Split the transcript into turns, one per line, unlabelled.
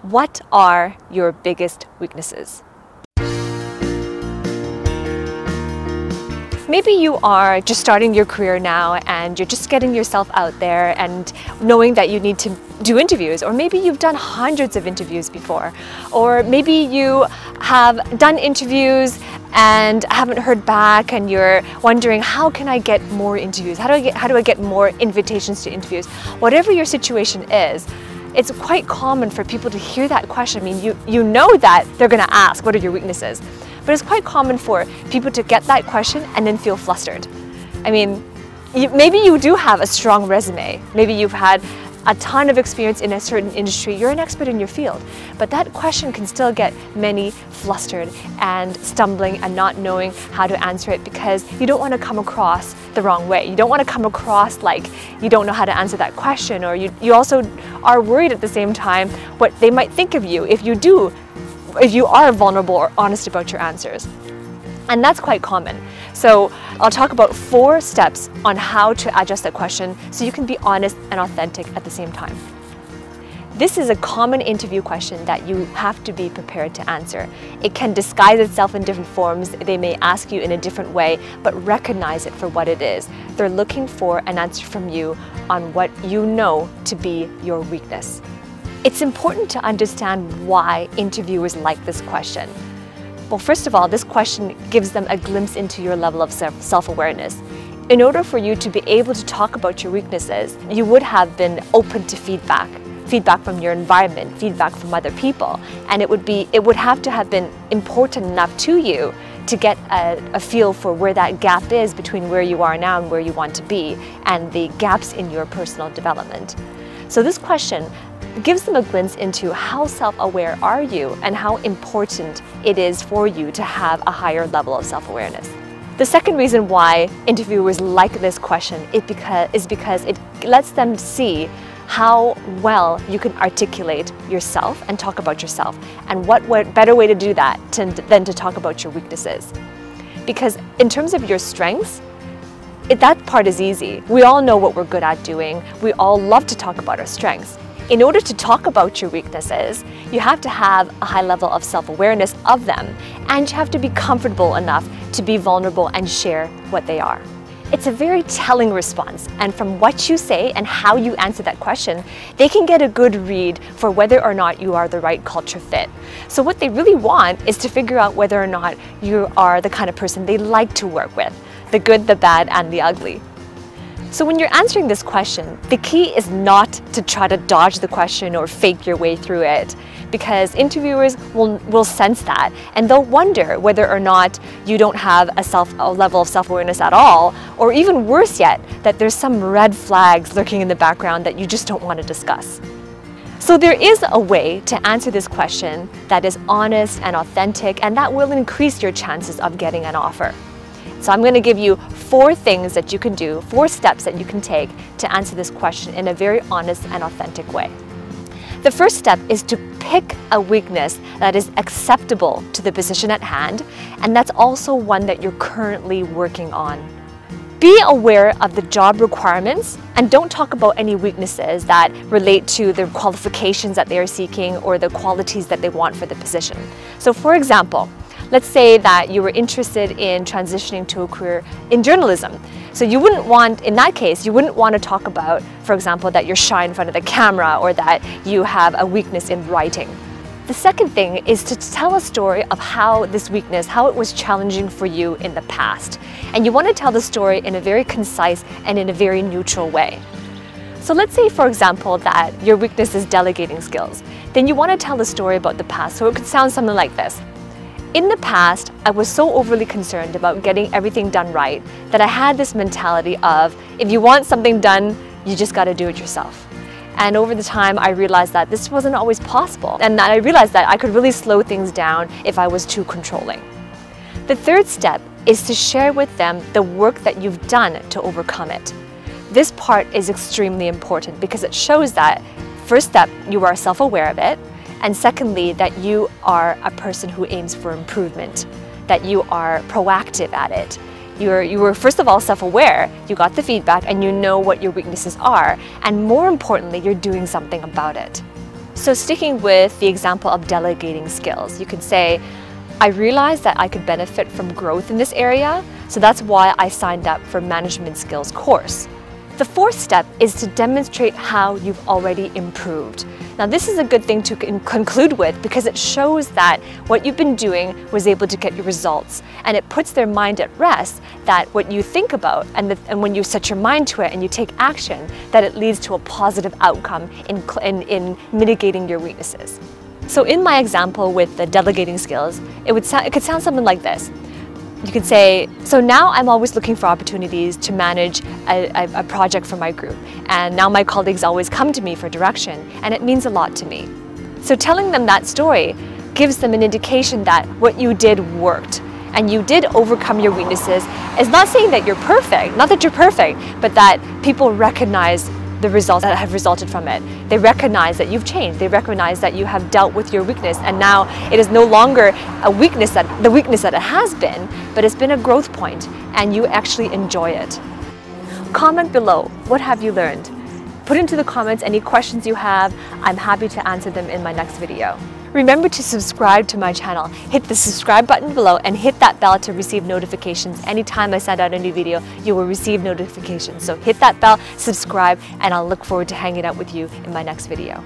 What are your biggest weaknesses? Maybe you are just starting your career now and you're just getting yourself out there and knowing that you need to do interviews, or maybe you've done hundreds of interviews before, or maybe you have done interviews and haven't heard back and you're wondering, how can I get more interviews? How do I get more invitations to interviews? Whatever your situation is, it's quite common for people to hear that question. I mean, you know that they're going to ask, what are your weaknesses? But it's quite common for people to get that question and then feel flustered. I mean, maybe you do have a strong resume. Maybe you've had a ton of experience in a certain industry. You're an expert in your field. But that question can still get many flustered and stumbling and not knowing how to answer it, because you don't want to come across the wrong way. You don't want to come across like you don't know how to answer that question, or you also are worried at the same time what they might think of you if you are vulnerable or honest about your answers. And that's quite common. So I'll talk about 4 steps on how to adjust that question so you can be honest and authentic at the same time. This is a common interview question that you have to be prepared to answer. It can disguise itself in different forms. They may ask you in a different way, but recognize it for what it is. They're looking for an answer from you on what you know to be your weakness. It's important to understand why interviewers like this question. Well, first of all, this question gives them a glimpse into your level of self-awareness. In order for you to be able to talk about your weaknesses, you would have been open to feedback from your environment, feedback from other people, and it would have to have been important enough to you to get a feel for where that gap is between where you are now and where you want to be, and the gaps in your personal development. So this question gives them a glimpse into how self-aware are you and how important it is for you to have a higher level of self-awareness. The second reason why interviewers like this question is because it lets them see how well you can articulate yourself and talk about yourself, and what better way to do that than to talk about your weaknesses. Because in terms of your strengths, that part is easy. We all know what we're good at doing. We all love to talk about our strengths. In order to talk about your weaknesses, you have to have a high level of self-awareness of them, and you have to be comfortable enough to be vulnerable and share what they are. It's a very telling response, and from what you say and how you answer that question, they can get a good read for whether or not you are the right culture fit. So what they really want is to figure out whether or not you are the kind of person they like to work with, the good, the bad, and the ugly. So when you're answering this question, the key is not to try to dodge the question or fake your way through it, because interviewers will sense that, and they'll wonder whether or not you don't have a level of self-awareness at all, or even worse yet, that there's some red flags lurking in the background that you just don't want to discuss. So there is a way to answer this question that is honest and authentic, and that will increase your chances of getting an offer. So I'm going to give you 4 things that you can do, 4 steps that you can take to answer this question in a very honest and authentic way. The first step is to pick a weakness that is acceptable to the position at hand, and that's also one that you're currently working on. Be aware of the job requirements, and don't talk about any weaknesses that relate to the qualifications that they are seeking or the qualities that they want for the position. So for example, let's say that you were interested in transitioning to a career in journalism. So you wouldn't want, in that case, you wouldn't want to talk about, for example, that you're shy in front of the camera or that you have a weakness in writing. The second thing is to tell a story of how this weakness, how it was challenging for you in the past. And you want to tell the story in a very concise and in a very neutral way. So let's say, for example, that your weakness is delegating skills. Then you want to tell the story about the past. So it could sound something like this. In the past, I was so overly concerned about getting everything done right that I had this mentality of, if you want something done, you just got to do it yourself. And over the time, I realized that this wasn't always possible, and that I realized that I could really slow things down if I was too controlling. The third step is to share with them the work that you've done to overcome it. This part is extremely important because it shows that, first step, you are self-aware of it, and secondly, that you are a person who aims for improvement, that you are proactive at it. You were first of all self-aware, you got the feedback, and you know what your weaknesses are, and more importantly, you're doing something about it. So sticking with the example of delegating skills, you could say, I realized that I could benefit from growth in this area, so that's why I signed up for management skills course. The fourth step is to demonstrate how you've already improved. Now this is a good thing to conclude with because it shows that what you've been doing was able to get you results, and it puts their mind at rest that what you think about and when you set your mind to it and you take action, that it leads to a positive outcome in mitigating your weaknesses. So in my example with the delegating skills, it could sound something like this. You could say, so now I'm always looking for opportunities to manage a project for my group, and now my colleagues always come to me for direction, and it means a lot to me. So telling them that story gives them an indication that what you did worked, and you did overcome your weaknesses. It's not saying that you're perfect, not that you're perfect, but that people recognize the results that have resulted from it. They recognize that you've changed. They recognize that you have dealt with your weakness, and now it is no longer the weakness that it has been, but it's been a growth point, and you actually enjoy it. Comment below, what have you learned? Put into the comments any questions you have. I'm happy to answer them in my next video. Remember to subscribe to my channel. Hit the subscribe button below and hit that bell to receive notifications. Anytime I send out a new video, you will receive notifications. So hit that bell, subscribe, and I'll look forward to hanging out with you in my next video.